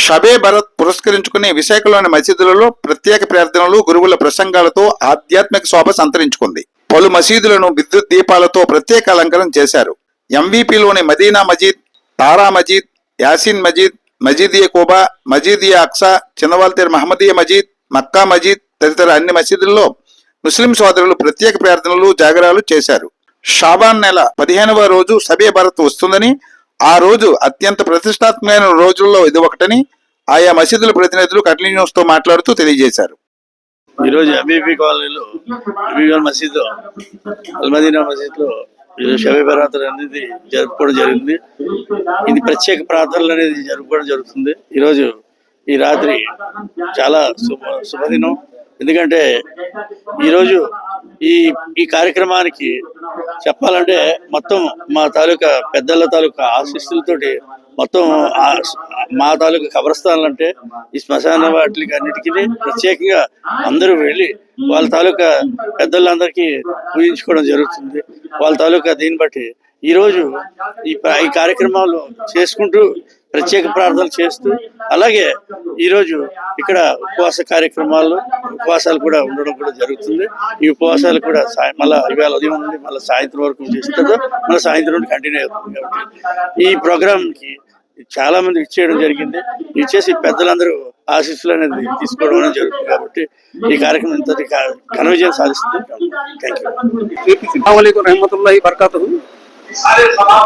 షబే బరత్ పురస్కరించుకుని విశాఖలోని మసీదులలో ప్రత్యేక ప్రార్థనలు, గురువుల ప్రసంగాలతో ఆధ్యాత్మిక శోభ సంతరించుకుంది. పలు మసీదులను విద్యుత్ దీపాలతో ప్రత్యేక అలంకరణ చేశారు. ఎంవీపీలోని మదీనా మజీద్, తారా మజీద్, యాసిన్ మజీద్, మజీదియా కోబా, మజీదియా అక్సా, చిన్నవాల్తేరు మహమ్మదీయ మజీద్, మక్కా మజీద్ తదితర అన్ని మసీదుల్లో ముస్లిం సోదరులు ప్రత్యేక ప్రార్థనలు, జాగరాలు చేశారు. షాబాన్ నెల 15వ రోజు షబే బరత్ వస్తుందని, ఆ రోజు అత్యంత ప్రతిష్టాత్మకమైన రోజుల్లో ఇది ఒకటని ఆయా మసీదుల ప్రతినిధులు కట్లీ న్యూస్ తో మాట్లాడుతూ తెలియజేశారు. ఈరోజు ఎంబీపీ కాలనీలో ఎంబీపీ మసీదు, అల్మదీనా మసీద్లో ఈరోజు షబే బరాత్ అనేది జరుపుకోవడం జరిగింది. ఇది ప్రత్యేక ప్రార్థనలు అనేది జరుపుకోవడం జరుగుతుంది. ఈరోజు ఈ రాత్రి చాలా శుభదినం. ఎందుకంటే ఈరోజు ఈ కార్యక్రమానికి చెప్పాలంటే మొత్తం మా తాలూకా పెద్దల తాలూకా ఆశీస్సులతోటి మొత్తం మా తాలూకా కబరస్థానాలు అంటే ఈ శ్మశాన వాటికి అన్నిటికీ ప్రత్యేకంగా అందరూ వెళ్ళి వాళ్ళ తాలూకా పెద్దలందరికీ పూజించుకోవడం జరుగుతుంది. వాళ్ళ తాలూకా దీన్ని బట్టి ఈరోజు ఈ కార్యక్రమాలు చేసుకుంటూ ప్రత్యేక ప్రార్థనలు చేస్తూ, అలాగే ఈరోజు ఇక్కడ ఉపవాసాలు కూడా ఉండడం కూడా జరుగుతుంది. ఈ ఉపవాసాలు కూడా మళ్ళీ ఇవాళ ఉదయం నుండి మళ్ళీ సాయంత్రం వరకు చేస్తుందో మళ్ళీ సాయంత్రం నుండి కంటిన్యూ అవుతుంది. కాబట్టి ఈ ప్రోగ్రామ్కి చాలా మంది ఇచ్చేయడం జరిగింది. ఇచ్చేసి పెద్దలందరూ ఆశీస్సులు అనేది తీసుకోవడం జరుగుతుంది. కాబట్టి ఈ కార్యక్రమం ఇంతటి ఘన విజయం సాధిస్తుంది. Thank you.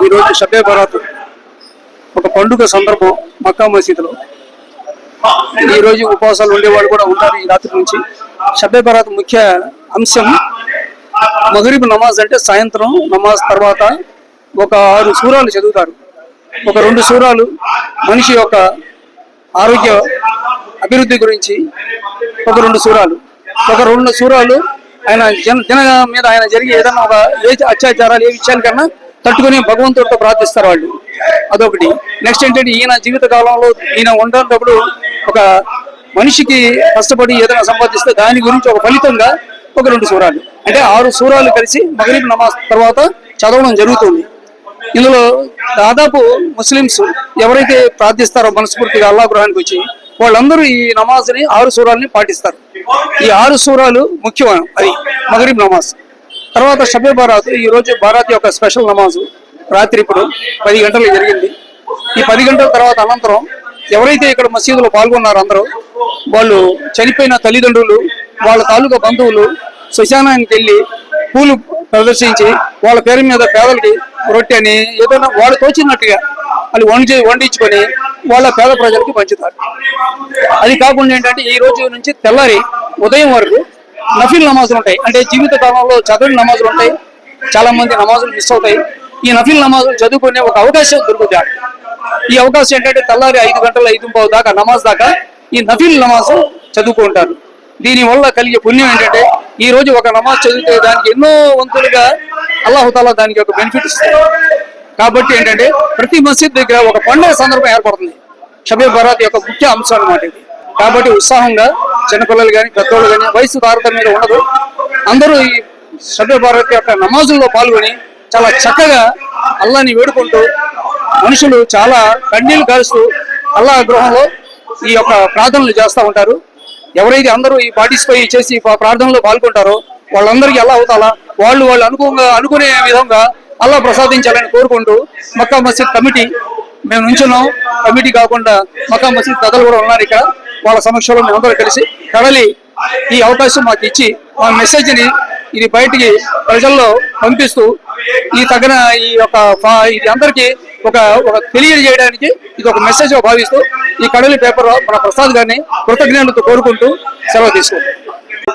ఈరోజు షబే బరాత్ ఒక పండుగ సందర్భం మక్కా మసీదులో. ఈరోజు ఉపవాసాలు ఉండేవాళ్ళు కూడా ఉంటారు. ఈ రాత్రి నుంచి షబే బరాత్ ముఖ్య అంశం మగరిబ్ నమాజ్, అంటే సాయంత్రం నమాజ్ తర్వాత ఒక 6 సూరాలు చదువుతారు. ఒక 2 సూరాలు మనిషి యొక్క ఆరోగ్య అభివృద్ధి గురించి, ఒక 2 సూరాలు ఆయన జన మీద ఆయన జరిగే ఏదైనా ఒక అత్యాచారాలు, ఏ విషయానికన్నా తట్టుకుని భగవంతుడితో ప్రార్థిస్తారు వాళ్ళు. అదొకటి. నెక్స్ట్ ఏంటంటే ఈయన జీవిత కాలంలో ఈయన ఉండేటప్పుడు ఒక మనిషికి కష్టపడి ఏదైనా సంపాదిస్తే దాని గురించి ఒక ఫలితంగా ఒక 2 సూరాలు, అంటే 6 సూరాలు కలిసి మగరిబ్ నమాజ్ తర్వాత చదవడం జరుగుతుంది. ఇందులో దాదాపు ముస్లిమ్స్ ఎవరైతే ప్రార్థిస్తారో మనస్ఫూర్తిగా అల్లాహ్ గృహానికి వచ్చి వాళ్ళందరూ ఈ నమాజ్ని 6 సూరాలని పాటిస్తారు. ఈ 6 సూరాలు ముఖ్యమైన అది మగరిబ్ నమాజ్. తర్వాత షబే బరాత్, ఈ రోజు బరాత్ యొక్క స్పెషల్ నమాజు రాత్రి ఇప్పుడు 10 గంటలకు జరిగింది. ఈ 10 గంటల తర్వాత అనంతరం ఎవరైతే ఇక్కడ మసీదులో పాల్గొన్నారో అందరూ వాళ్ళు చనిపోయిన తల్లిదండ్రులు, వాళ్ళ తాలూకా బంధువులు శ్మశానానికి వెళ్ళి పూలు ప్రదర్శించి వాళ్ళ పేరు మీద పేదలకి రొట్టె అని ఏదైనా వాళ్ళు తోచినట్టుగా వాళ్ళు వండించుకొని వాళ్ళ పేద ప్రజలకి పంచుతారు. అది కాకుండా ఏంటంటే ఈ రోజు నుంచి తెల్లారి ఉదయం వరకు నఫీల్ నమాజులు ఉంటాయి. అంటే జీవిత కాలంలో చదవని నమాజులు ఉంటాయి. చాలా మంది నమాజులు మిస్ అవుతాయి. ఈ నఫీల్ నమాజులు చదువుకునే ఒక అవకాశం దొరుకుతుంది. ఈ అవకాశం ఏంటంటే తెల్లారి 5 గంటల 5:15 దాకా నమాజ్ దాకా ఈ నఫీల్ నమాజు చదువుకుంటారు. దీనివల్ల కలిగే పుణ్యం ఏంటంటే ఈ రోజు ఒక నమాజ్ చదివితే దానికి ఎన్నో వంతులుగా అల్లాహ్ తాలా దానికి ఒక బెనిఫిట్ ఇస్తారు. కాబట్టి ఏంటంటే ప్రతి మసీద్ దగ్గర ఒక పండుగ సందర్భం ఏర్పడుతుంది. షబే బరాత్ యొక్క ముఖ్య అంశం అన్నమాట ఇది. కాబట్టి ఉత్సాహంగా చిన్నపిల్లలు కానీ పెద్దోళ్ళు కానీ వయసు తారతమ్యం ఉండదు. అందరూ ఈ షబే బరాత్ యొక్క నమాజుల్లో పాల్గొని చాలా చక్కగా అల్లాని వేడుకుంటూ మనుషులు చాలా కన్నీళ్లు కారుస్తూ అల్లాహ్ గృహంలో ఈ యొక్క ప్రార్థనలు చేస్తూ ఉంటారు. ఎవరైతే అందరూ ఈ పార్టిసిపేట్ చేసి ప్రార్థనలో పాల్గొంటారో వాళ్ళందరికీ అల్లాహ్ తాలా వాళ్ళు అనుకునే విధంగా అల్లాహ్ ప్రసాదించాలని కోరుకుంటూ మక్కా మసీద్ కమిటీ మేము నుంచున్నాం. కమిటీ కాకుండా మక్కా మసీద్ పెద్దలు కూడా ఉన్నారు ఇక్కడ. వాళ్ళ సమక్షంలో మేమందరూ కలిసి కడలి ఈ అవకాశం మాకు ఇచ్చి మా మెసేజ్ని ఇది బయటికి ప్రజల్లో పంపిస్తూ ఈ యొక్క ఇది అందరికీ ఒక తెలియజేయడానికి ఇది ఒక మెసేజ్ భావిస్తూ ఈ కడలి పేపర్ మన ప్రసాద్ గారిని కృతజ్ఞతలతో కోరుకుంటూ సెలవు తీసుకుంటాం.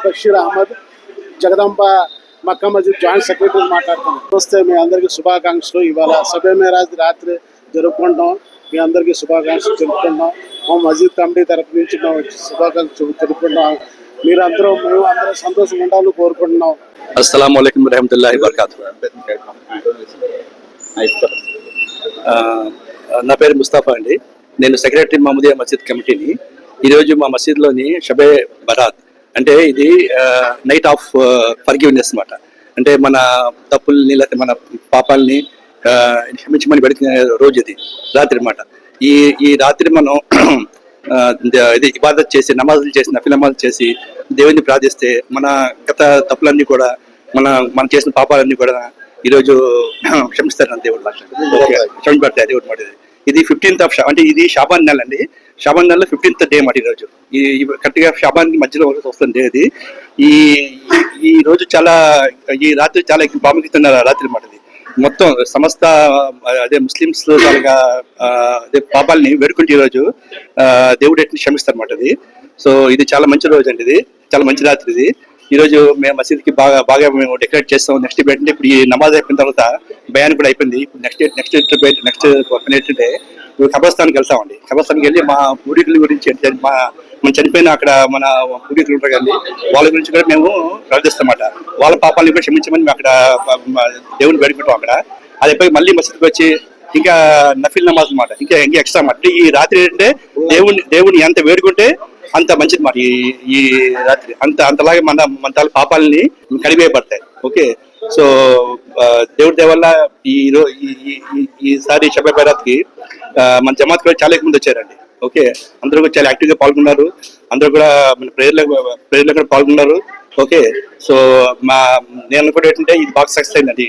బషీర్ అహ్మద్, జగదాంబ మక్కా మసీద్ జాయింట్ సెక్రటరీ మాట్లాడుతున్నాం. వస్తే మీ అందరికీ శుభాకాంక్షలు. ఇవాళ షబే మేరాజ్ రాత్రి జరుపుకుంటాం. మీ అందరికీ శుభాకాంక్షలు తెలుపుకుంటాం. మా మసీద్ కమిటీ తరఫు నుంచి మేము శుభాకాంక్షలు తెలుపుకుంటాం. మేము అందరూ సంతోషంగా ఉండాలని కోరుకుంటున్నాం. అస్సలాము అలైకుం వరహమతుల్లాహి వబరకాతుహు. నా పేరు ముస్తాఫా అండి. నేను సెక్రటరీ మహమ్మదీయా మసీద్ కమిటీని. ఈరోజు మా మసీద్లోని షబే బరాత్ అంటే ఇది నైట్ ఆఫ్ ఫర్గివ్నెస్ అన్నమాట. అంటే మన తప్పుల్ని లేకపోతే మన పాపాలని క్షమించమని పెడుతున్న రోజు ఇది రాత్రి అన్నమాట. ఈ రాత్రి మనం ఇది ఇబాదత్ చేసి నమాజులు చేసి నఫిల్ చేసి దేవుని ప్రార్థిస్తే మన గత తప్పులన్నీ కూడా మనం చేసిన పాపాలన్నీ కూడా ఈరోజు క్షమిస్తారు దేవుడు. క్షమిపడతాయి దేవుడు మాట. ఇది 15th ఆఫ్ అంటే ఇది షాబాన్ నెల అండి. షాబాన్ నెలలో 15th డే మాట ఈరోజు. ఈ కరెక్ట్ గా షాబాన్ మధ్యలో వస్తుంది అది. ఈ రోజు చాలా ఈ రాత్రి చాలా ప్రాముఖ్యత రాత్రి మాట. ఇది మొత్తం సమస్త అదే ముస్లిమ్స్ తాలూగా అదే పాపాలని వేడుకుంటే ఈరోజు దేవుడు ఎట్లా క్షమిస్తారు అన్నమాట. అది సో ఇది చాలా మంచి రోజు అండి. ఇది చాలా మంచి రాత్రి. ఇది ఈ రోజు మేము మసీద్కి బాగా మేము డెకరేట్ చేస్తాం. నెక్స్ట్ ఏంటంటే ఇప్పుడు ఈ నమాజ్ అయిపోయిన తర్వాత బయాన్ కూడా అయిపోయింది. ఇప్పుడు నెక్స్ట్ పని ఏంటంటే ఇప్పుడు కబ్రస్థాన్కి వెళ్తామండి. కబ్రస్థాన్కి వెళ్ళి మా పూర్వీకుల గురించి మనం చనిపోయిన అక్కడ మన పూర్వీకులు ఉంటారు కానీ వాళ్ళ గురించి కూడా మేము ప్రార్థిస్తామన్నమాట. వాళ్ళ పాపాలను కూడా క్షమించమని మేము అక్కడ దేవుని వేడుకుంటాం అక్కడ. అది అయిపోయి మళ్ళీ మసీద్కి వచ్చి ఇంకా నఫిల్ నమాజ్ అన్నమాట. ఇంకా ఎక్స్ట్రా అన్నమాట. ఈ రాత్రి ఏంటంటే దేవుని ఎంత వేడుకుంటే అంత మంచిది మాట. ఈ రాత్రి అంతలాగే మన పాపాలని కడివేయబడతాయి. ఓకే, సో దేవుడి దయ వల్ల ఈసారి షబే బరాత్ కి మన జమాత్ కూడా చాలా ఎక్కువ మంది వచ్చారండి. ఓకే, అందరూ కూడా చాలా యాక్టివ్ గా పాల్గొన్నారు. అందరూ కూడా మన ప్రేయర్లో కూడా పాల్గొన్నారు. ఓకే, సో నేను కూడా ఏంటంటే ఇది బాగా సక్సెస్ అయిందండి.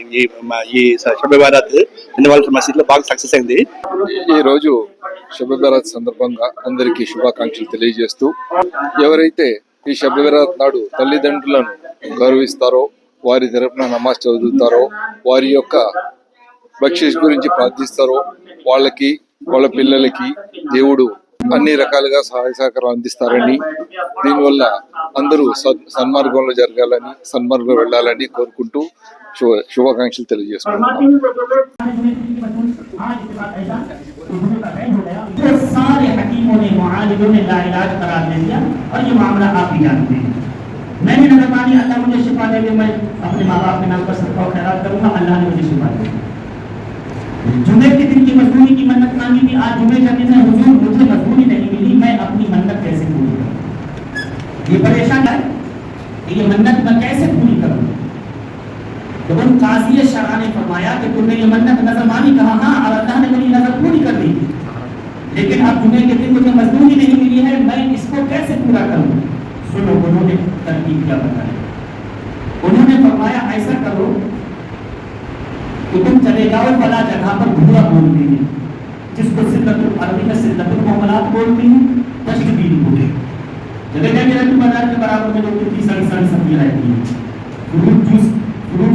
ఈ షబే బరాత్ ఇందువల్ల మసీద్ లో బాగా సక్సెస్ అయింది. ఈ రోజు షబ్ బరాత్ సందర్భంగా అందరికీ శుభాకాంక్షలు తెలియజేస్తూ, ఎవరైతే ఈ షబ్ బరాత్ నాడు తల్లిదండ్రులను గౌరవిస్తారో, వారి తరపున నమాజ్ చదువుతారో, వారి యొక్క బక్షీష్ గురించి ప్రార్థిస్తారో, వాళ్ళ పిల్లలకి దేవుడు అన్ని రకాలుగా సహాయ సహకారాలు అందిస్తారని, దీనివల్ల అందరూ సన్మార్గంలో జరగాలని, సన్మార్గంలో వెళ్ళాలని కోరుకుంటూ శుభాకాంక్షలు తెలియజేసుకుంటున్నాను. सारे हकीमों ने मुआलिजों ने लाइलाज करार दे दिया और ये मामला आप भी जानते हैं। मैंने नजर मानी अल्लाह मुझे शिफा दे दे, मैं अपने माँ बाप के नाम पर सबका खैरात करूंगा, अल्लाह ने मुझे शिफा दे। जुमे के दिन की मजदूरी की मन्नत मांगी थी, आज जुमे का दिन है, हुजूर मुझे मजदूरी नहीं मिली, मैं अपनी मन्नत कैसे पूरी करूं? ये परेशान है कि ये मन्नत मैं कैसे पूरी करूं? तो उन काजी शरा ने फरमाया कि तुमने ये मन्नत नजर मानी, कहा हाँ, और अल्लाह ने मेरी नजर पूरी कर दी, लेकिन अब जुमे के दिन मुझे मजदूरी नहीं मिली है, मैं इसको कैसे पूरा करूं? सुनो, उन्होंने तरकीब क्या बताया। उन्होंने फरमाया ऐसा करो कि तुम चले जाओ फला जगह पर भूरा बोलते हैं, जिसको सिद्दतुल अरबी में सिद्दतुल मुअमलात बोलते हैं, तशबीह बोलते हैं। चले जाएंगे रत्न बाजार के बराबर में लोग कितनी सारी सब्जियां रहती हैं, फ्रूट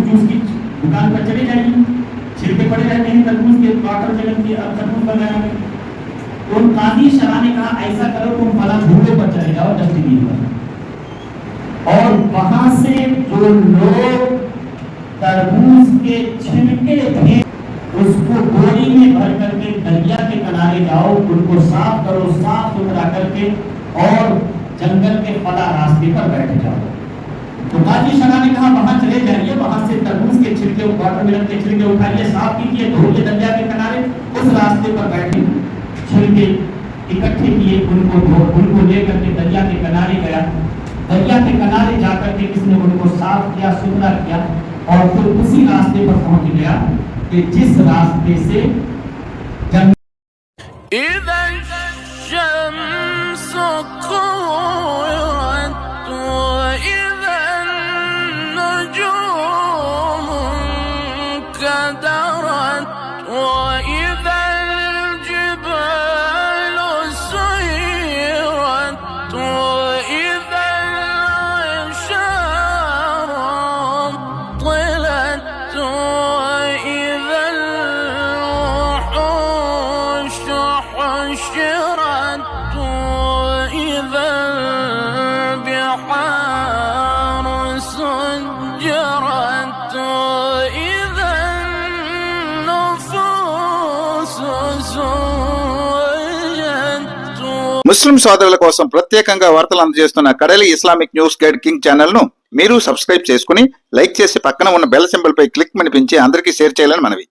जूस की दुकान पर चले जाएंगे, छिलके पड़े रहते हैं तरबूज के, वाटर मेलन के, तरबूज वगैरह में। तो काजी शरा ने कहा ऐसा करो, तुम फला भूले पर चले जाओ डस्टबिन पर, और वहां से जो लोग तरबूज के छिलके थे उसको बोरी में भर करके दरिया के किनारे जाओ, उनको साफ करो, साफ सुथरा करके, और जंगल के फला रास्ते पर बैठ जाओ। तो काजी शरा ने कहा वहां चले जाइए, वहां से तरबूज के छिलके, वाटरमेलन के छिलके उठाइए, साफ कीजिए, धोइए दरिया के किनारे, उस रास्ते पर बैठे छिलके इकट्ठे किए, उनको लेकर के दरिया के किनारे गया। दरिया के किनारे जाकर के किसने उनको साफ किया, सुथरा किया, और फिर उसी रास्ते पर पहुंच गया कि जिस रास्ते से ముస్లిం సోదరుల కోసం ప్రత్యేకంగా వార్తలు అందజేస్తున్న కడలి Islamic news guide king channel ను మీరు సబ్స్క్రైబ్ చేసుకుని లైక్ చేసి పక్కన ఉన్న బెల్ సింబల్ పై క్లిక్ మనిపించి అందరికీ షేర్ చేయాలని మనవి.